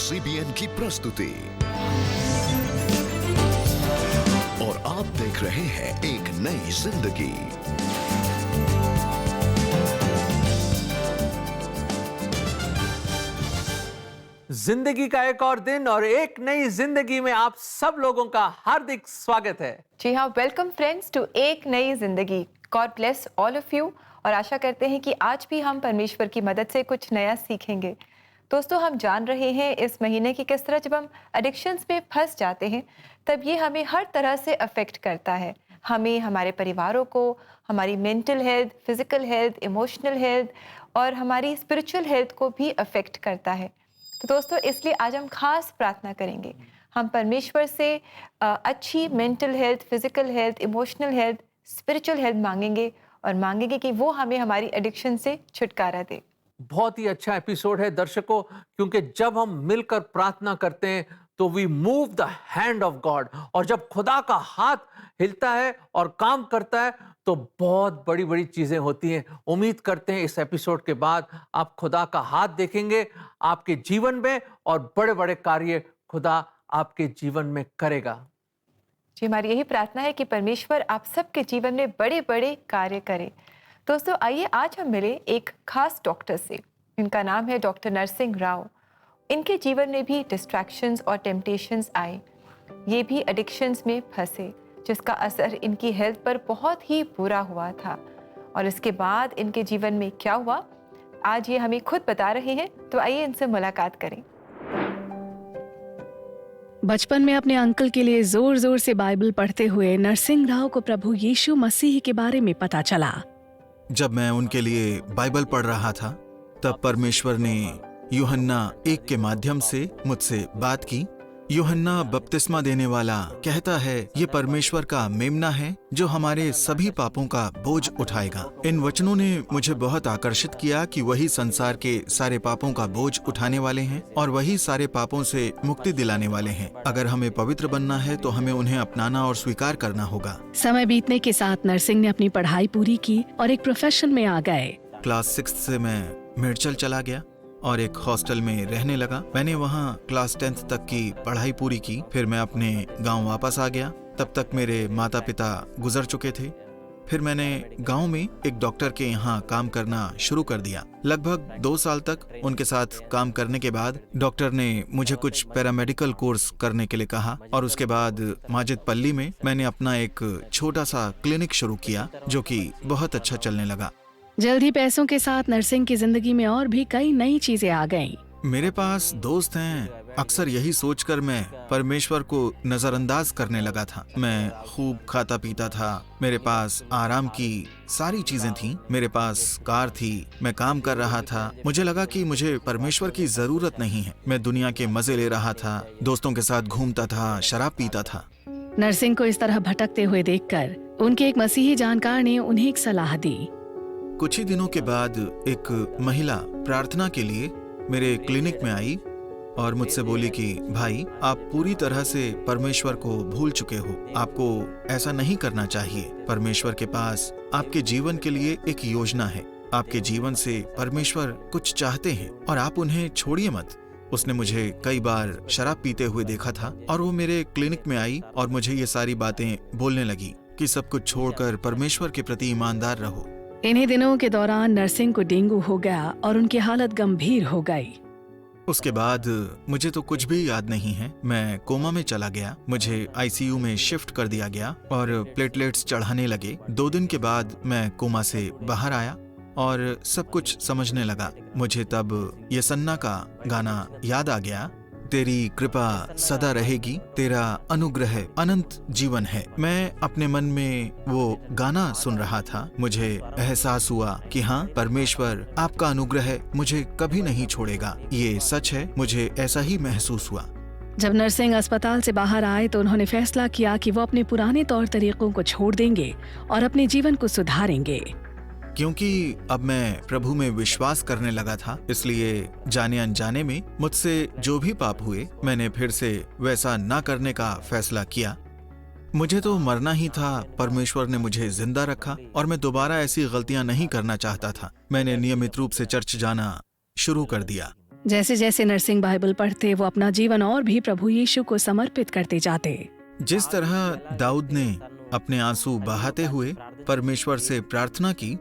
CBN की प्रस्तुति और आप देख रहे हैं एक नई जिंदगी। जिंदगी का एक और दिन और एक नई जिंदगी में आप सब लोगों का हार्दिक स्वागत है। जी हाँ, वेलकम फ्रेंड्स टू एक नई जिंदगी। God bless all of you. और आशा करते हैं कि आज भी हम परमेश्वर की मदद से कुछ नया सीखेंगे। दोस्तों, हम जान रहे हैं इस महीने की किस तरह जब हम एडिक्शंस में फंस जाते हैं तब ये हमें हर तरह से अफेक्ट करता है। हमें, हमारे परिवारों को, हमारी mental health, physical health, emotional health और हमारी स्पिरिचुअल हेल्थ को भी अफेक्ट करता है। तो दोस्तों, इसलिए आज हम खास प्रार्थना करेंगे। हम परमेश्वर से अच्छी mental health, physical health, emotional health, spiritual health मांगेंगे और मांगेंगे कि वो हमें हमारी एडिक्शन से छुटकारा दे। बहुत ही अच्छा एपिसोड है दर्शकों, क्योंकि जब हम मिलकर प्रार्थना करते हैं तो we move the hand of God, और जब खुदा का हाथ हिलता है और काम करता है तो बहुत बड़ी बड़ी चीजें होती हैं। उम्मीद करते हैं इस एपिसोड के बाद आप खुदा का हाथ देखेंगे आपके जीवन में और बड़े बड़े कार्य खुदा आपके जीवन में करेगा। जी, हमारी यही प्रार्थना है कि परमेश्वर आप सबके जीवन में बड़े बड़े कार्य करे। दोस्तों, आइए आज हम मिले एक खास डॉक्टर से। इनका नाम है डॉक्टर नरसिंह राव। इनके जीवन में भी डिस्ट्रैक्शंस और टेम्पटेशंस आए। ये भी एडिक्शंस में फंसे, जिसका असर इनकी हेल्थ पर बहुत ही बुरा हुआ था। और इसके बाद इनके जीवन में क्या हुआ, आज ये हमें खुद बता रहे हैं। तो आइए इनसे मुलाकात करें। बचपन में अपने अंकल के लिए जोर जोर से बाइबल पढ़ते हुए नरसिंह राव को प्रभु यीशु मसीह के बारे में पता चला। जब मैं उनके लिए बाइबल पढ़ रहा था तब परमेश्वर ने यूहन्ना 1 के माध्यम से मुझसे बात की। यूहन्ना बपतिस्मा देने वाला कहता है, ये परमेश्वर का मेमना है जो हमारे सभी पापों का बोझ उठाएगा। इन वचनों ने मुझे बहुत आकर्षित किया कि वही संसार के सारे पापों का बोझ उठाने वाले हैं और वही सारे पापों से मुक्ति दिलाने वाले हैं। अगर हमें पवित्र बनना है तो हमें उन्हें अपनाना और स्वीकार करना होगा। समय बीतने के साथ नरसिंह ने अपनी पढ़ाई पूरी की और एक प्रोफेशन में आ गए। क्लास 6 से मैं मेडचल चला गया और एक हॉस्टल में रहने लगा। मैंने वहाँ क्लास 10th तक की पढ़ाई पूरी की। फिर मैं अपने गांव वापस आ गया। तब तक मेरे माता पिता गुजर चुके थे। फिर मैंने गांव में एक डॉक्टर के यहाँ काम करना शुरू कर दिया। लगभग 2 साल तक उनके साथ काम करने के बाद डॉक्टर ने मुझे कुछ पैरामेडिकल कोर्स करने के लिए कहा और उसके बाद माजिदपल्ली में मैंने अपना एक छोटा सा क्लिनिक शुरू किया जो कि बहुत अच्छा चलने लगा। जल्द ही पैसों के साथ नरसिंह की जिंदगी में और भी कई नई चीजें आ गईं। मेरे पास दोस्त हैं। अक्सर यही सोचकर मैं परमेश्वर को नजरअंदाज करने लगा था। मैं खूब खाता पीता था। मेरे पास आराम की सारी चीजें थीं। मेरे पास कार थी। मैं काम कर रहा था। मुझे लगा कि मुझे परमेश्वर की जरूरत नहीं है। मैं दुनिया के मजे ले रहा था, दोस्तों के साथ घूमता था, शराब पीता था। नरसिंह को इस तरह भटकते हुए देखकर उनके एक मसीही जानकार ने उन्हें एक सलाह दी। कुछ ही दिनों के बाद एक महिला प्रार्थना के लिए मेरे क्लिनिक में आई और मुझसे बोली कि भाई, आप पूरी तरह से परमेश्वर को भूल चुके हो। आपको ऐसा नहीं करना चाहिए। परमेश्वर के पास आपके जीवन के लिए एक योजना है। आपके जीवन से परमेश्वर कुछ चाहते हैं और आप उन्हें छोड़िए मत। उसने मुझे कई बार शराब पीते हुए देखा था और वो मेरे क्लिनिक में आई और मुझे ये सारी बातें बोलने लगी कि सब कुछ छोड़कर परमेश्वर के प्रति ईमानदार रहो। इन्हीं दिनों के दौरान नरसिंह को डेंगू हो गया और उनकी हालत गंभीर हो गई। उसके बाद मुझे तो कुछ भी याद नहीं है। मैं कोमा में चला गया। मुझे आईसीयू में शिफ्ट कर दिया गया और प्लेटलेट्स चढ़ाने लगे। 2 दिन के बाद मैं कोमा से बाहर आया और सब कुछ समझने लगा। मुझे तब यसन्ना का गाना याद आ गया, तेरी कृपा सदा रहेगी, तेरा अनुग्रह अनंत जीवन है। मैं अपने मन में वो गाना सुन रहा था। मुझे एहसास हुआ कि हाँ, परमेश्वर आपका अनुग्रह मुझे कभी नहीं छोड़ेगा। ये सच है। मुझे ऐसा ही महसूस हुआ। जब नरसिंह अस्पताल से बाहर आए तो उन्होंने फैसला किया कि वो अपने पुराने तौर तरीकों को छोड़ देंगे और अपने जीवन को सुधारेंगे। क्योंकि अब मैं प्रभु में विश्वास करने लगा था, इसलिए जाने अनजाने में मुझसे जो भी पाप हुए मैंने फिर से वैसा ना करने का फैसला किया। मुझे तो मरना ही था। परमेश्वर ने मुझे जिंदा रखा और मैं दोबारा ऐसी गलतियां नहीं करना चाहता था। मैंने नियमित रूप से चर्च जाना शुरू कर दिया। जैसे जैसे नरसिंह बाइबल पढ़ते वो अपना जीवन और भी प्रभु यीशु को समर्पित करते जाते। जिस तरह दाऊद ने अपने आंसू बहाते हुए परमेश्वर से प्रार्थना की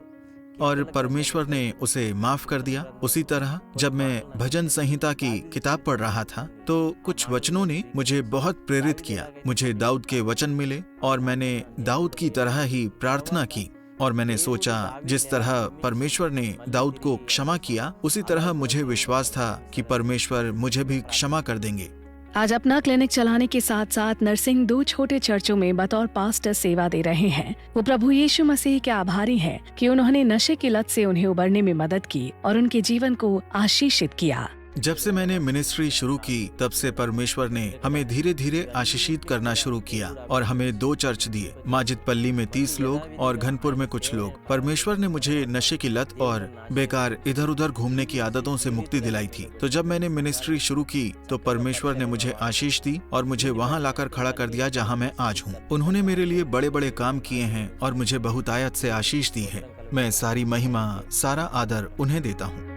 और परमेश्वर ने उसे माफ कर दिया, उसी तरह जब मैं भजन संहिता की किताब पढ़ रहा था तो कुछ वचनों ने मुझे बहुत प्रेरित किया। मुझे दाऊद के वचन मिले और मैंने दाऊद की तरह ही प्रार्थना की और मैंने सोचा जिस तरह परमेश्वर ने दाऊद को क्षमा किया उसी तरह मुझे विश्वास था कि परमेश्वर मुझे भी क्षमा कर देंगे। आज अपना क्लिनिक चलाने के साथ साथ नरसिंह 2 छोटे चर्चों में बतौर पास्टर सेवा दे रहे हैं। वो प्रभु यीशु मसीह के आभारी हैं कि उन्होंने नशे की लत से उन्हें उबरने में मदद की और उनके जीवन को आशीषित किया। जब से मैंने मिनिस्ट्री शुरू की तब से परमेश्वर ने हमें धीरे धीरे आशीषित करना शुरू किया और हमें 2 चर्च दिए, माजिदपल्ली में 30 लोग और घनपुर में कुछ लोग। परमेश्वर ने मुझे नशे की लत और बेकार इधर उधर घूमने की आदतों से मुक्ति दिलाई थी। तो जब मैंने मिनिस्ट्री शुरू की तो परमेश्वर ने मुझे आशीष दी और मुझे वहाँ लाकर खड़ा कर दिया जहाँ मैं आज हूँ। उन्होंने मेरे लिए बड़े बड़े काम किए हैं और मुझे बहुतायत से आशीष दी है। मैं सारी महिमा, सारा आदर उन्हें देता हूँ।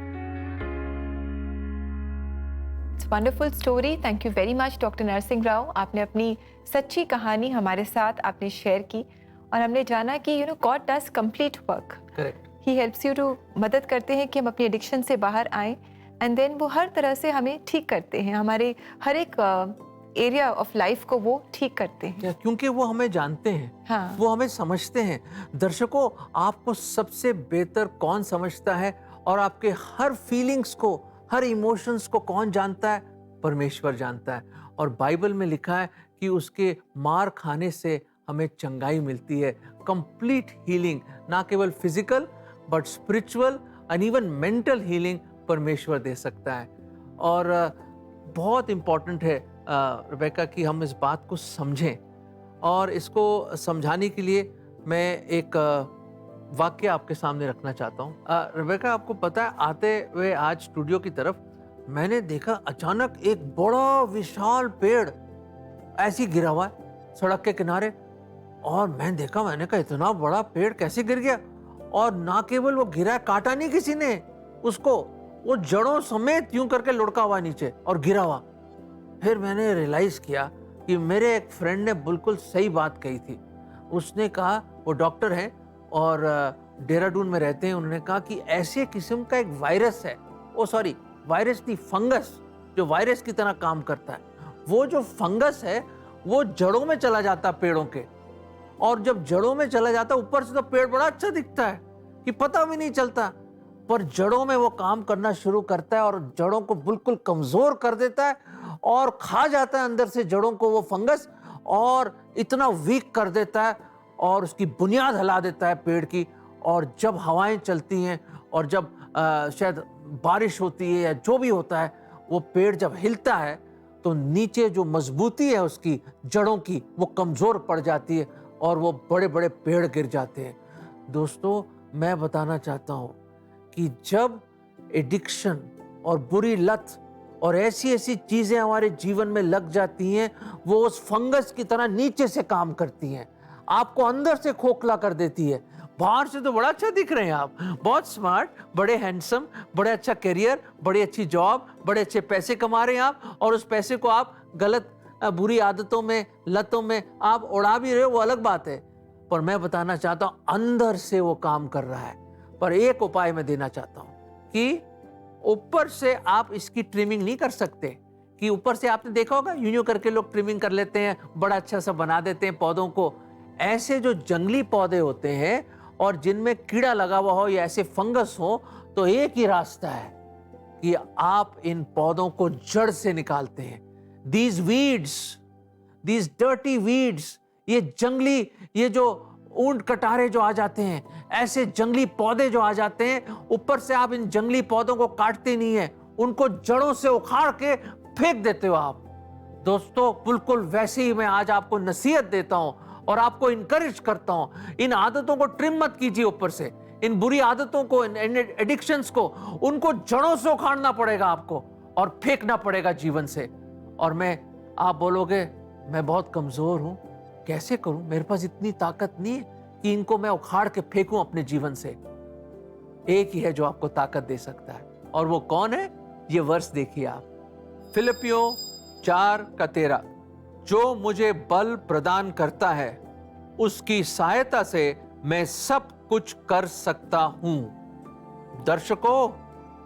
Wonderful story. Thank you very much doctor Narasimha Rao. आपने अपनी सच्ची कहानी हमारे साथ आपने शेयर की और हमने जाना कि God does complete work. Correct. He helps you too, मदद करते हैं कि हम अपनी एडिक्शन से बाहर आएं एंड देन वो हर तरह से हमें ठीक करते हैं, हमारे हर एक एरिया ऑफ लाइफ को वो ठीक करते हैं क्योंकि वो हमें जानते हैं। हाँ। वो हमें समझते हैं। दर्शकों, आपको सबसे बेहतर कौन समझता है और आपके हर फीलिंग्स को, हर इमोशंस को कौन जानता है? परमेश्वर जानता है। और बाइबल में लिखा है कि उसके मार खाने से हमें चंगाई मिलती है, कंप्लीट हीलिंग, ना केवल physical but spiritual and even mental healing परमेश्वर दे सकता है। और बहुत इंपॉर्टेंट है रेबेका कि हम इस बात को समझें, और इसको समझाने के लिए मैं एक वाक्य आपके सामने रखना चाहता हूँ। रेबेका, आपको पता है, आते हुए आज स्टूडियो की तरफ मैंने देखा अचानक एक बड़ा विशाल पेड़ ऐसे गिरा हुआ है सड़क के किनारे, और मैंने कहा इतना बड़ा पेड़ कैसे गिर गया? और ना केवल वो गिरा, काटा नहीं किसी ने उसको, वो जड़ों समेत यूं करके लुढ़का हुआ नीचे और गिरा हुआ। फिर मैंने रियलाइज किया कि मेरे एक फ्रेंड ने बिल्कुल सही बात कही थी। उसने कहा, वो डॉक्टर हैं और देहरादून में रहते हैं, उन्होंने कहा कि ऐसे किस्म का एक वायरस है, वायरस नहीं, फंगस, जो वायरस की तरह काम करता है। वो जो फंगस है वो जड़ों में चला जाता पेड़ों के, और जब जड़ों में चला जाता, ऊपर से तो पेड़ बड़ा अच्छा दिखता है कि पता भी नहीं चलता, पर जड़ों में वो काम करना शुरू करता है और जड़ों को बिल्कुल कमजोर कर देता है और खा जाता है अंदर से जड़ों को वो फंगस, और इतना वीक कर देता है और उसकी बुनियाद हिला देता है पेड़ की। और जब हवाएं चलती हैं और जब शायद बारिश होती है या जो भी होता है, वो पेड़ जब हिलता है तो नीचे जो मजबूती है उसकी जड़ों की, वो कमजोर पड़ जाती है और वो बड़े बड़े पेड़ गिर जाते हैं। दोस्तों, मैं बताना चाहता हूँ कि जब एडिक्शन और बुरी लत और ऐसी ऐसी चीजें हमारे जीवन में लग जाती हैं, वो उस फंगस की तरह नीचे से काम करती हैं, आपको अंदर से खोखला कर देती है। बाहर से तो बड़ा अच्छा दिख रहे हैं आप, बहुत स्मार्ट, बड़े हैंडसम, बड़े अच्छा करियर, बड़ी अच्छी जॉब, बड़े अच्छे पैसे कमा रहे हैं आप, और उस पैसे को आप गलत बुरी आदतों में, लतों में आप उड़ा भी रहे हो, वो अलग बात है। पर मैं बताना चाहता हूँ अंदर से वो काम कर रहा है। पर एक उपाय मैं देना चाहता हूँ कि ऊपर से आप इसकी ट्रिमिंग नहीं कर सकते, कि ऊपर से आपने देखा होगा यूं करके लोग ट्रिमिंग कर लेते हैं, बड़ा अच्छा सा बना देते हैं पौधों को। ऐसे जो जंगली पौधे होते हैं और जिनमें कीड़ा लगा हुआ हो या ऐसे फंगस हो, तो एक ही रास्ता है कि आप इन पौधों को जड़ से निकालते हैं। These weeds, these dirty weeds, ये जंगली, ये जो ऊंट कटारे जो आ जाते हैं, ऐसे जंगली पौधे जो आ जाते हैं, ऊपर से आप इन जंगली पौधों को काटते नहीं है, उनको जड़ों से उखाड़ के फेंक देते हो आप। दोस्तों, बिल्कुल वैसे ही मैं आज आपको नसीहत देता हूं और आपको इनकरेज करता हूं, इन आदतों को ट्रिम मत कीजिए ऊपर से, इन बुरी आदतों को, इन एडिक्शंस को, उनको जड़ों से उखाड़ना पड़ेगा आपको और फेंकना पड़ेगा जीवन से। और आप बोलोगे मैं बहुत कमजोर हूं, कैसे करूं, मेरे पास इतनी ताकत नहीं है कि इनको मैं उखाड़ के फेंकूं अपने जीवन से। एक ही है जो आपको ताकत दे सकता है, और वो कौन है? ये वर्स देखिए आप, फिलिपियों 4:13, जो मुझे बल प्रदान करता है उसकी सहायता से मैं सब कुछ कर सकता हूं। दर्शकों,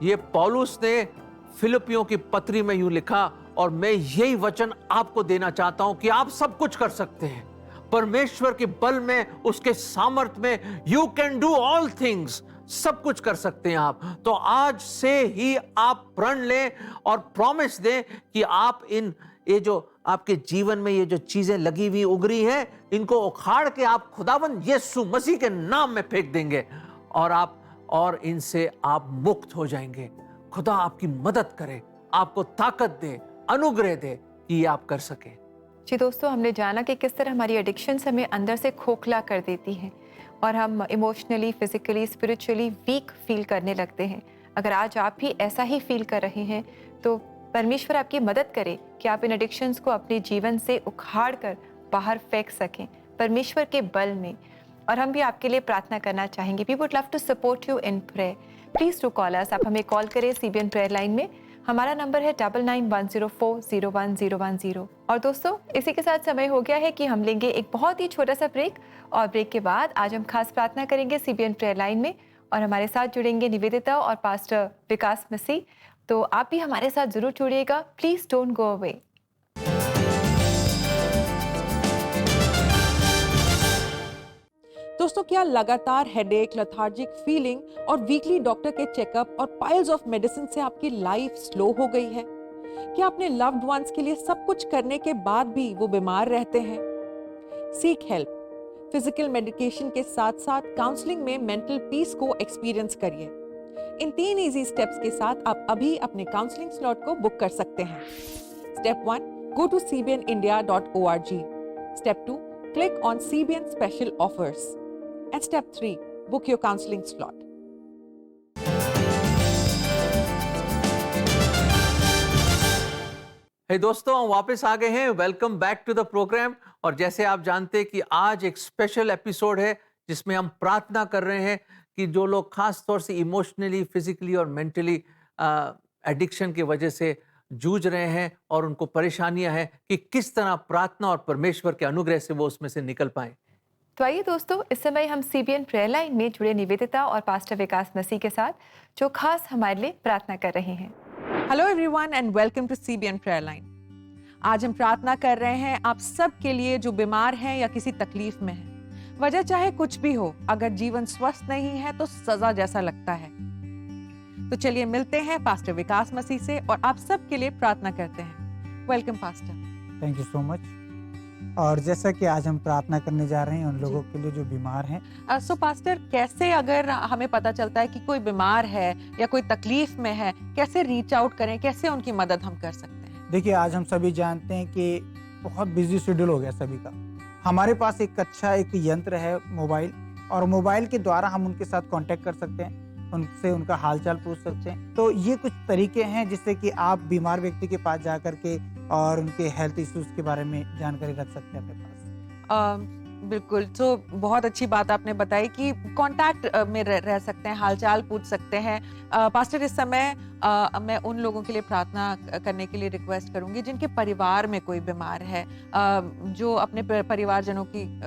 ये पौलुस ने फिलिपियों की पत्री में यूं लिखा, और मैं यही वचन आपको देना चाहता हूं कि आप सब कुछ कर सकते हैं परमेश्वर के बल में, उसके सामर्थ में। You can do all things, सब कुछ कर सकते हैं आप। तो आज से ही आप प्रण लें और प्रॉमिस दें कि आप ये जो आपके जीवन में ये जो चीजें लगी हुई उगरी हैं, इनको उखाड़ के आप खुदावंद यीशु मसीह के नाम में फेंक देंगे और इनसे आप मुक्त हो जाएंगे। खुदा आपकी मदद करे, आपको ताकत दे, अनुग्रह दे कि ये आप कर सके। जी दोस्तों, हमने जाना कि किस तरह हमारी एडिक्शंस हमें अंदर से खोखला कर देती हैं और हम emotionally, physically, spiritually weak feel करने लगते हैं। अगर आज आप भी ऐसा ही फील कर रहे हैं तो परमेश्वर आपकी मदद करे कि आप इन एडिक्शंस को अपने जीवन से उखाड़ कर बाहर फेंक सकें परमेश्वर के बल में। और हम भी आपके लिए प्रार्थना करना चाहेंगे। We would love to support you in prayer. Please to call us. आप हमें कॉल करें सीबीएन प्रेयर लाइन में। हमारा नंबर है 9910401010। और दोस्तों, इसी के साथ समय हो गया है कि हम लेंगे एक बहुत ही छोटा सा ब्रेक, और ब्रेक के बाद आज हम खास प्रार्थना करेंगे सीबीएन प्रेयर लाइन में, और हमारे साथ जुड़ेंगे निवेदिता और पास्टर विकास मसीह। तो आप भी हमारे साथ जरूर जुड़िएगा। Please don't go away. दोस्तों, क्या लगातार हेडेक, लेथार्जिक फीलिंग और वीकली डॉक्टर के चेकअप और पाइल्स ऑफ मेडिसिन से आपकी लाइफ स्लो हो गई है? क्या अपने लव्ड वंस के लिए सब कुछ करने के बाद भी वो बीमार रहते हैं? Seek help. फिजिकल मेडिकेशन के साथ साथ काउंसलिंग में मेंटल पीस को एक्सपीरियंस करिए। इन 3 इजी स्टेप्स के साथ आप अभी अपने काउंसलिंग स्लॉट को बुक कर सकते हैं। Step 1, go to cbnindia.org. Step 2, click on CBN special offers. And step 3, book your counseling slot. Hey दोस्तों, हम वापस आ गए हैं। Welcome back to the programme. और जैसे आप जानते हैं कि आज एक स्पेशल एपिसोड है जिसमें हम प्रार्थना कर रहे हैं कि जो लोग खास तौर से इमोशनली, फिजिकली और मेंटली एडिक्शन की वजह से जूझ रहे हैं और उनको परेशानियां हैं, कि किस तरह प्रार्थना और परमेश्वर के अनुग्रह से वो उसमें से निकल पाएं। तो आइए दोस्तों, इस समय हम सीबीएन प्रेयर लाइन में जुड़े निवेदिता और पास्टर विकास मसीह के साथ, जो खास हमारे लिए प्रार्थना कर रहे हैं। Hello everyone and welcome to CBN Prayer Line. आज हम प्रार्थना कर रहे हैं आप सब के लिए जो बीमार हैं या किसी तकलीफ में हैं। वजह चाहे कुछ भी हो, अगर जीवन स्वस्थ नहीं है तो सजा जैसा लगता है। तो चलिए मिलते हैं पास्टर विकास मसीह से और आप सब के लिए प्रार्थना करते हैं। Welcome pastor. Thank you so much. और जैसा कि आज हम प्रार्थना करने जा रहे हैं उन लोगों के लिए जो बीमार हैं। सो पास्टर, कैसे अगर हमें पता चलता है कि कोई बीमार है या कोई तकलीफ में है, कैसे रीच आउट करें, कैसे उनकी मदद हम कर सकते हैं? देखिए, आज हम सभी जानते हैं कि बहुत बिजी शेड्यूल हो गया सभी का। हमारे पास एक अच्छा एक यंत्र है मोबाइल, और मोबाइल के द्वारा हम उनके साथ कांटेक्ट कर सकते हैं, उनसे उनका हालचाल पूछ सकते हैं। तो ये कुछ तरीके हैं जिससे कि आप बीमार व्यक्ति के पास जा करके और उनके हेल्थ इश्यूज के बारे में जानकारी रख सकते हैं अपने पास। बिल्कुल। तो बहुत अच्छी बात आपने बताई कि कांटेक्ट में रह सकते हैं, हालचाल पूछ सकते हैं। पास्टर, इस समय मैं उन लोगों के लिए प्रार्थना करने के लिए रिक्वेस्ट करूंगी जिनके परिवार में कोई बीमार है, जो अपने परिवारजनों की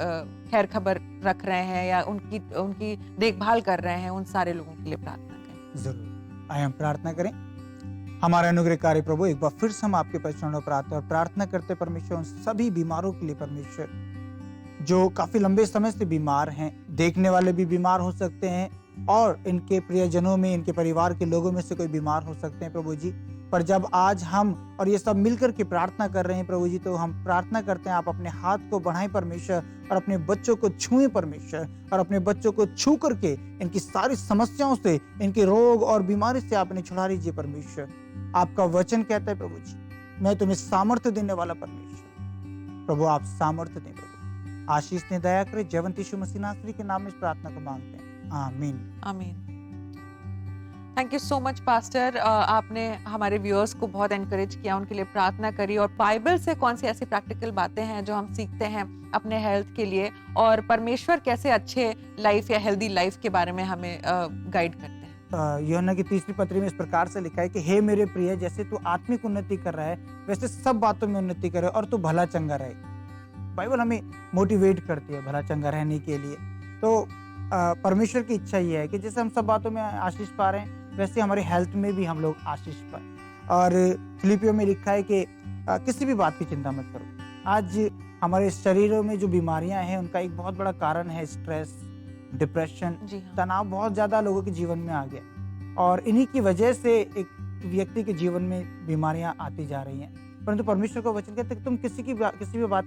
खैर खबर रख रहे हैं या उनकी देखभाल कर रहे हैं। उन सारे लोगों के लिए प्रार्थना करें। जरूर, आइए हम प्रार्थना करें। हमारे अनुग्रहकारी प्रभु, एक बार फिर से हम आपके चरणों पर आते हैं और प्रार्थना करते परमेश्वर उन सभी बीमारों के लिए, परमेश्वर जो काफी लंबे समय से बीमार हैं। देखने वाले भी बीमार हो सकते हैं और इनके प्रियजनों में, इनके परिवार के लोगों में से कोई बीमार हो सकते हैं प्रभु जी। पर जब आज हम और ये सब मिलकर के प्रार्थना कर रहे हैं प्रभु जी, तो हम प्रार्थना करते हैं आप अपने हाथ को बढ़ाएं परमेश्वर, और अपने बच्चों को छुएं परमेश्वर, और अपने बच्चों को छू करके इनकी सारी समस्याओं से, इनके रोग और बीमारी से आपने छुड़ा लीजिए परमेश्वर। आपका वचन कहता है प्रभु जी, मैं तुम्हें सामर्थ्य देने वाला परमेश्वर। प्रभु, आप सामर्थ्य दें प्रभु, आशीष ने दया करे। जयवंत यीशु मसीह नासरी के नाम में इस प्रार्थना को मांगते हैं, आमीन आमीन। Thank you so much pastor. आपने हमारे व्यूअर्स को बहुत एनकरेज किया, उनके लिए प्रार्थना करी, और बाइबल से कौन सी ऐसी प्रैक्टिकल बातें हैं जो हम सीखते हैं अपने हेल्थ के लिए, और परमेश्वर कैसे अच्छे लाइफ या हेल्दी लाइफ के बारे में हमें गाइड करते हैं। यूहन्ना की 3री पत्री में इस प्रकार से लिखा है कि हे मेरे प्रिय, जैसे तू आत्मिक उन्नति कर रहा है वैसे सब बातों में उन्नति करे और तू भला चंगा रहे। बाइबल हमें मोटिवेट करती है भला चंगा रहने के लिए। तो परमेश्वर की इच्छा ये है कि जैसे हम सब बातों में आशीष पा रहे हैं वैसे हमारे हेल्थ में भी हम लोग आशीष पाए। और फिलिपियों में लिखा है कि किसी भी बात की चिंता मत करो। आज हमारे शरीरों में जो बीमारियां हैं उनका एक बहुत बड़ा कारण है स्ट्रेस, डिप्रेशन, तनाव बहुत ज्यादा लोगों के जीवन में आ गया और इन्हीं की वजह से एक व्यक्ति के जीवन में बीमारियां आती जा रही हैं। परंतु परमेश्वर को वचन कहते हैं तुम किसी भी बात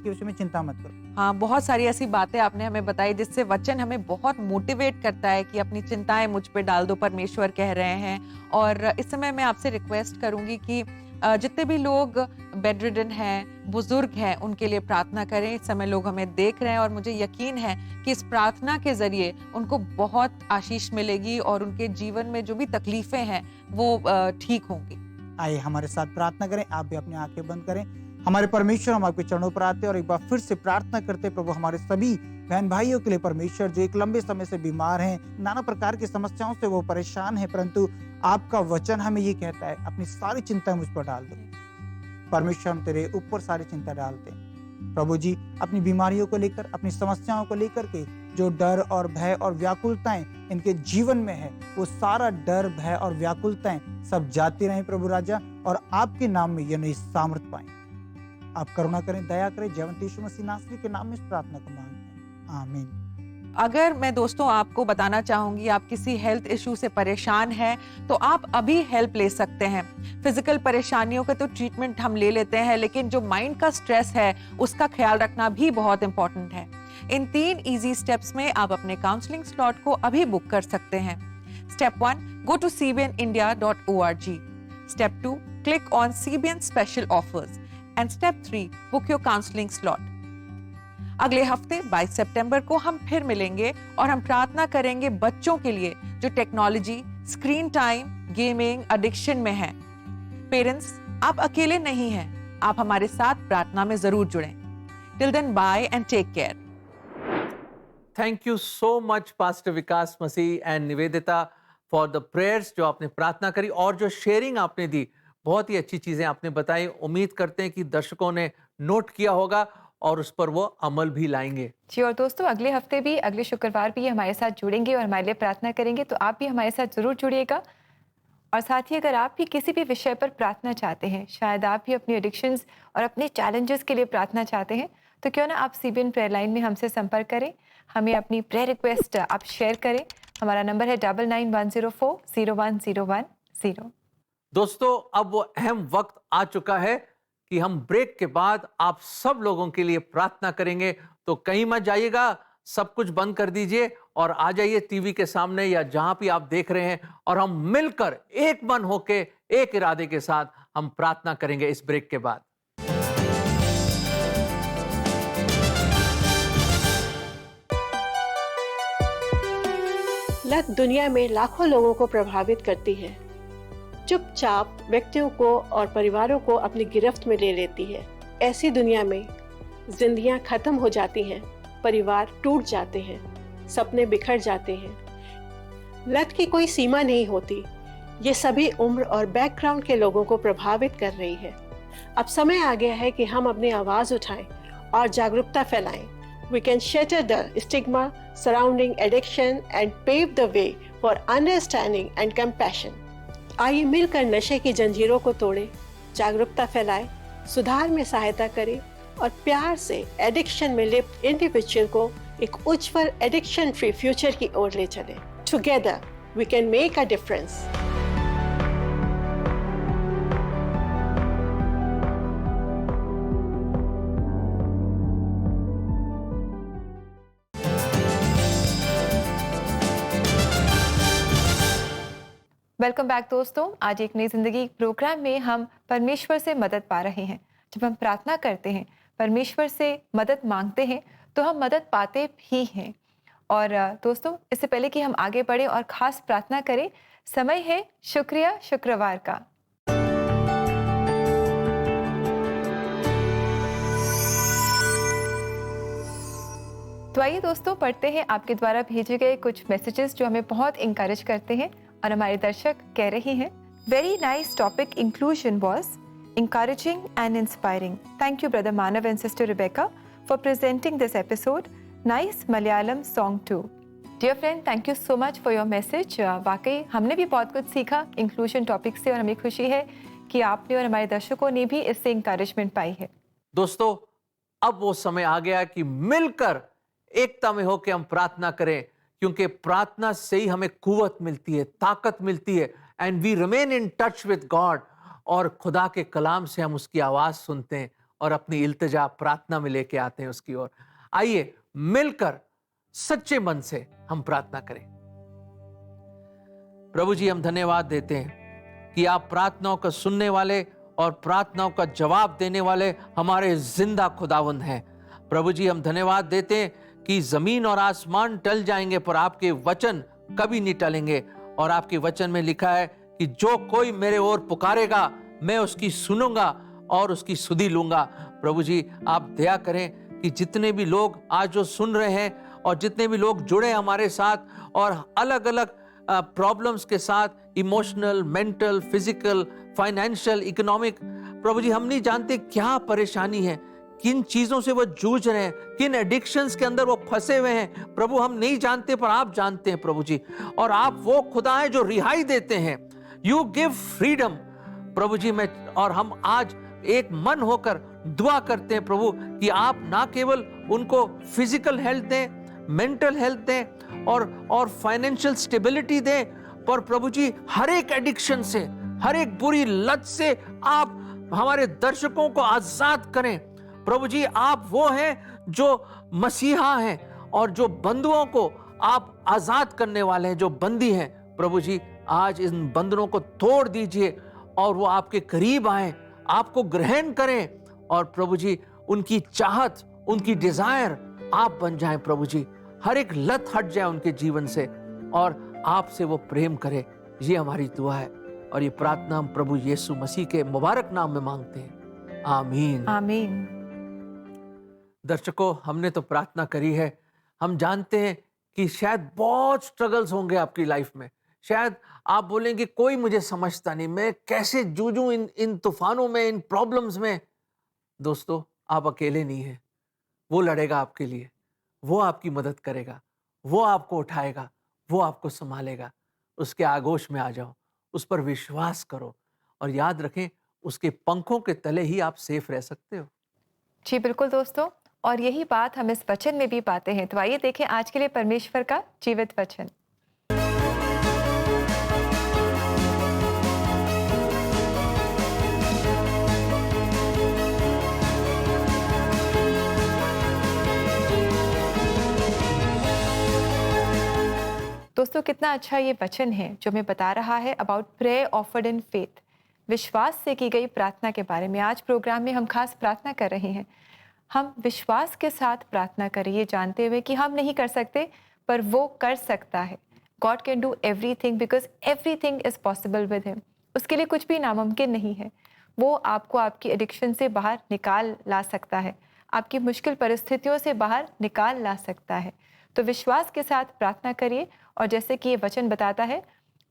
के विषय में चिंता मत करो। हाँ, बहुत सारी ऐसी बातें आपने हमें बताई जिससे वचन हमें बहुत मोटिवेट करता है कि अपनी चिंताएं मुझ पे डाल दो, परमेश्वर कह रहे हैं। और इस समय मैं आपसे रिक्वेस्ट करूंगी कि जितने भी लोग बेड रिडन हैं, बुजुर्ग हैं, उनके लिए प्रार्थना करें। इस समय लोग हमें देख रहे हैं और मुझे यकीन है कि इस प्रार्थना के जरिए उनको बहुत आशीष मिलेगी और उनके जीवन में जो भी तकलीफें हैं वो ठीक होंगी। आइए हमारे साथ प्रार्थना करें। आप भी अपनी आंखें बंद करें। हमारे परमेश्वर, हम आपके चरणों पर आते हैं और एक बार फिर से प्रार्थना करते हैं प्रभु हमारे सभी बहन भाइयों के लिए परमेश्वर जो एक लंबे समय से बीमार हैं, नाना प्रकार की समस्याओं से वो परेशान हैं, परंतु आपका वचन हमें ये कहता है अपनी सारी चिंता मुझ पर डाल दो। परमेश्वर, हम तेरे ऊपर सारी चिंता डालते हैं प्रभु जी। अपनी बीमारियों को लेकर, अपनी समस्याओं को लेकर के जो डर और भय और व्याकुलताएं इनके जीवन में है, वो सारा डर, भय और व्याकुलताएं सब जाती रहें प्रभु राजा, और आपके नाम में ये नई सामर्थ पाएं। आप करुणा करें, दया करें। जयवंत यीशु मसीह नासरी के नाम में इस प्रार्थना को मांगते हैं, आमीन। अगर मैं दोस्तों आपको बताना चाहूंगी, आप किसी हेल्थ इशू से परेशान हैं तो आप अभी हेल्प ले सकते हैं। फिजिकल परेशानियों का तो ट्रीटमेंट हम ले लेते हैं, लेकिन जो माइंड का स्ट्रेस है उसका ख्याल रखना भी बहुत इंपॉर्टेंट है। इन 3 इजी स्टेप्स में आप अपने काउंसलिंग स्लॉट को अभी बुक कर सकते हैं। Step 1, go to cbnindia.org. Step 2, click on CBN Special Offers. And Step 3, book your counseling slot. अगले हफ्ते 22 सितंबर को हम फिर मिलेंगे और हम प्रार्थना करेंगे बच्चों के लिए जो technology, screen time, gaming, addiction में हैं। पेरेंट्स, आप अकेले नहीं हैं, आप हमारे साथ प्रार्थना में जरूर जुड़ें। Till then, bye and take care. Thank you so much pastor Vikas Masih and Nivedita for the prayers जो आपने प्रार्थना करी और जो शेयरिंग आपने दी। बहुत ही अच्छी चीजें आपने बताई। उम्मीद करते हैं कि दर्शकों ने नोट किया होगा और उस पर वो अमल भी लाएंगे। जी, और दोस्तों अगले हफ्ते भी, अगले शुक्रवार भी हमारे साथ जुड़ेंगे और हमारे लिए प्रार्थना करेंगे, तो आप भी हमारे साथ जरूर जुड़िएगा। और साथ ही अगर आप भी किसी भी विषय पर प्रार्थना चाहते हैं, शायद आप भी अपनी एडिक्शंस और अपने चैलेंजेस के लिए प्रार्थना चाहते हैं, तो क्यों ना आप सीबीएन प्रेयर लाइन में हमसे संपर्क करें, हमें अपनी प्रेयर रिक्वेस्ट आप शेयर करें। हमारा नंबर है 9910401010। दोस्तों, अब वो अहम वक्त आ चुका है कि हम ब्रेक के बाद आप सब लोगों के लिए प्रार्थना करेंगे। तो कहीं मत जाइएगा, सब कुछ बंद कर दीजिए और आ जाइए टीवी के सामने या जहां भी आप देख रहे हैं, और हम मिलकर एक मन होके, एक इरादे के साथ हम प्रार्थना करेंगे इस ब्रेक के बाद। लत दुनिया में लाखों लोगों को प्रभावित करती है, चुपचाप व्यक्तियों को और परिवारों को अपनी गिरफ्त में ले लेती है। ऐसी दुनिया में जिंदगियां खत्म हो जाती हैं, परिवार टूट जाते हैं, सपने बिखर जाते हैं। लत की कोई सीमा नहीं होती, ये सभी उम्र और बैकग्राउंड के लोगों को प्रभावित कर रही है। अब समय आ गया है कि हम अपनी आवाज उठाएं और जागरूकता फैलाएं। We can shatter the stigma surrounding addiction and pave the way for understanding and compassion. आइए मिलकर नशे की जंजीरों को तोड़ें, जागरूकता फैलाएं, सुधार में सहायता करें और प्यार से एडिक्शन में लिप्त इंडिविजुअल को एक उज्जवल एडिक्शन फ्री फ्यूचर की ओर ले चलें। Together we can make a difference. Welcome back दोस्तों। आज एक नई जिंदगी प्रोग्राम में हम परमेश्वर से मदद पा रहे हैं। जब हम प्रार्थना करते हैं, परमेश्वर से मदद मांगते हैं, तो हम मदद पाते भी हैं। और दोस्तों, इससे पहले कि हम आगे बढ़े और खास प्रार्थना करें, समय है शुक्रिया शुक्रवार का। तो आइए दोस्तों, पढ़ते हैं आपके द्वारा भेजे गए कुछ मैसेजेस जो हमें बहुत इंकरेज करते हैं और हमारे दर्शक कह रहे हैं, very nice topic inclusion was encouraging and inspiring. Thank you, Brother Manav and Sister Rebecca, for presenting this episode. Nice Malayalam song too. Dear friend, thank you so much for your message. वाकई हमने भी बहुत कुछ सीखा inclusion topic से और हमें खुशी है कि आपने और हमारे दर्शकों ने भी इससे इंकरेजमेंट पाई है। दोस्तों, अब वो समय आ गया कि मिलकर एकता में होकर हम प्रार्थना करें, क्योंकि प्रार्थना से ही हमें कुव्वत मिलती है, ताकत मिलती है, and we remain in touch with God. और खुदा के कलाम से हम उसकी आवाज सुनते हैं और अपनी इल्तिजा प्रार्थना में लेके आते हैं उसकी ओर। आइए मिलकर सच्चे मन से हम प्रार्थना करें। प्रभु जी, हम धन्यवाद देते हैं कि आप प्रार्थनाओं का सुनने वाले और प्रार्थनाओं का जवाब देने वाले हमारे जिंदा खुदावंद हैं। प्रभु जी, हम धन्यवाद देते हैं कि जमीन और आसमान टल जाएंगे पर आपके वचन कभी नहीं टलेंगे। और आपके वचन में लिखा है कि जो कोई मेरे ओर पुकारेगा मैं उसकी सुनूंगा और उसकी सुधि लूंगा। प्रभु जी, आप दया करें कि जितने भी लोग आज जो सुन रहे हैं और जितने भी लोग जुड़े हमारे साथ और अलग अलग प्रॉब्लम्स के साथ, emotional, mental, physical, financial, economic, प्रभु जी हम नहीं जानते क्या परेशानी है, किन चीजों से वो जूझ रहे हैं, किन एडिक्शंस के अंदर वो फंसे हुए हैं। प्रभु हम नहीं जानते पर आप जानते हैं प्रभु जी, और आप वो खुदा हैं जो रिहाई देते हैं। यू गिव फ्रीडम प्रभु जी। मैं और हम आज एक मन होकर दुआ करते हैं प्रभु कि आप ना केवल उनको फिजिकल हेल्थ दें, मेंटल हेल्थ दें और फाइनेंशियल स्टेबिलिटी दें, पर प्रभु जी हर एक एडिक्शन से, हर एक बुरी लत से आप हमारे दर्शकों को आजाद करें। प्रभु जी, आप वो हैं जो मसीहा हैं और जो बंधुओं को आप आजाद करने वाले हैं, जो बंदी हैं। प्रभु जी, आज इन बंधनों को तोड़ दीजिए और वो आपके करीब आए, आपको ग्रहण करें, और प्रभु जी उनकी चाहत, उनकी डिजायर आप बन जाएं। प्रभु जी हर एक लत हट जाए उनके जीवन से और आपसे वो प्रेम करे। ये हमारी दुआ है और ये प्रार्थना हम प्रभु यीशु मसीह के मुबारक नाम में मांगते हैं, आमीन। आमीन। दर्शकों, हमने तो प्रार्थना करी है। हम जानते हैं कि शायद बहुत स्ट्रगल्स होंगे आपकी लाइफ में। शायद आप बोलेंगे कोई मुझे समझता नहीं, मैं कैसे जूझूं इन तूफानों में, इन प्रॉब्लम्स में। दोस्तों, आप अकेले नहीं हैं। वो लड़ेगा आपके लिए, वो आपकी मदद करेगा, वो आपको उठाएगा, वो आपको संभालेगा। उसके आगोश में आ जाओ, उस पर विश्वास करो और याद रखें उसके पंखों के तले ही आप सेफ रह सकते हो। जी बिल्कुल दोस्तों, और यही बात हम इस वचन में भी पाते हैं। तो आइए देखें आज के लिए परमेश्वर का जीवित वचन। दोस्तों, कितना अच्छा ये वचन है जो हमें बता रहा है about prayer offered in faith, विश्वास से की गई प्रार्थना के बारे में। आज प्रोग्राम में हम खास प्रार्थना कर रहे हैं। हम विश्वास के साथ प्रार्थना करें, ये जानते हुए कि हम नहीं कर सकते पर वो कर सकता है। God can do everything because everything is possible with him. उसके लिए कुछ भी नामुमकिन नहीं है। वो आपको आपकी एडिक्शन से बाहर निकाल ला सकता है, आपकी मुश्किल परिस्थितियों से बाहर निकाल ला सकता है। तो विश्वास के साथ प्रार्थना करिए और जैसे कि ये वचन बताता है,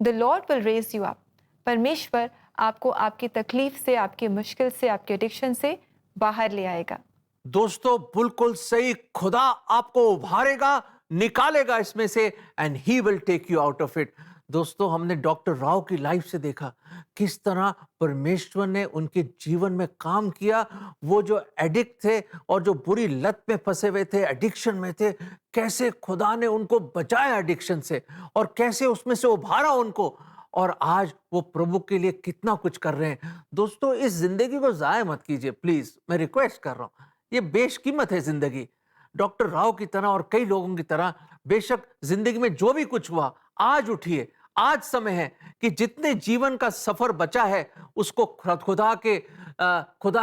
the Lord will raise you up. परमेश्वर आपको आपकी तकलीफ से, आपकी मुश्किल से, आपके एडिक्शन से बाहर ले आएगा। दोस्तों, बिल्कुल सही। खुदा आपको उभारेगा, निकालेगा इसमें से, and he will take you out of it. दोस्तों, हमने डॉक्टर राव की लाइफ से देखा किस तरह परमेश्वर ने उनके जीवन में काम किया। वो जो एडिक्ट थे और जो बुरी लत में फंसे हुए थे, एडिक्शन में थे, कैसे खुदा ने उनको बचाया एडिक्शन से और कैसे उसमें से उभारा उनको, और आज वो प्रभु के लिए कितना कुछ कर रहे हैं। दोस्तों, इस जिंदगी को जाया मत कीजिए प्लीज, मैं रिक्वेस्ट कर रहा हूँ। ये बेशकीमत है जिंदगी। डॉक्टर राव की तरह और कई लोगों की तरह बेशक जिंदगी में जो भी कुछ हुआ, आज उठिए। आज समय है कि जितने जीवन का सफर बचा है उसको खुदा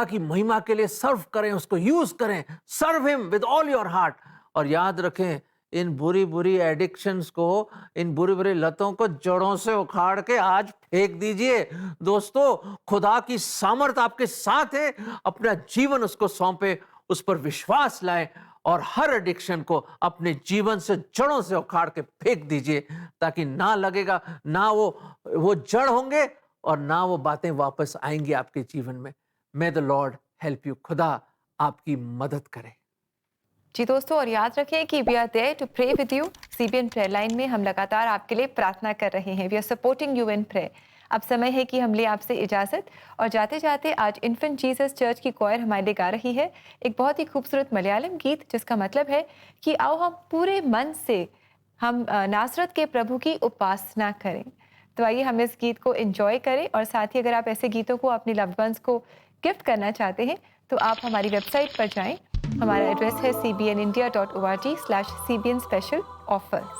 की महिमा के लिए सर्व करें, उसको यूज करें। Serve him with all your heart. और याद रखें, इन बुरी बुरी एडिक्शंस को, इन बुरी बुरी लतों को जड़ों से उखाड़ के आज फेंक दीजिए। दोस्तों, खुदा की सामर्थ आपके साथ है। अपना जीवन उसको सौंपे, उस पर विश्वास लाएं और हर एडिक्शन को अपने जीवन से जड़ों से उखाड़ के फेंक दीजिए, ताकि ना लगेगा, ना वो जड़ होंगे और ना वो बातें वापस आएंगी आपके जीवन में। मे द लॉर्ड हेल्प यू। खुदा आपकी मदद करे। जी दोस्तों, और याद रखें कि we are there to pray with you. CBN prayer line में हम लगातार आपके लिए प्रार्थना कर रहे हैं। We are supporting you in prayer. अब समय है कि हम ले आपसे इजाज़त, और जाते जाते आज इन्फेंट जीसस चर्च की क्वायर हमारे लिए गा रही है एक बहुत ही खूबसूरत मलयालम गीत, जिसका मतलब है कि आओ हम पूरे मन से हम नासरत के प्रभु की उपासना करें। तो आइए हम इस गीत को एंजॉय करें, और साथ ही अगर आप ऐसे गीतों को अपने लव्ड वंस को गिफ्ट करना चाहते हैं तो आप हमारी वेबसाइट पर जाएं। हमारा एड्रेस है cbnindia.org/cbn special offers।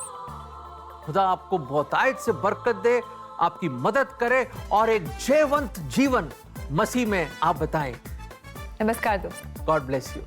खुदा आपको बहुतायत से बरकत दे, आपकी मदद करे और एक जयवंत जीवन मसीह में आप बताएं। नमस्कार दोस्तों। God bless you.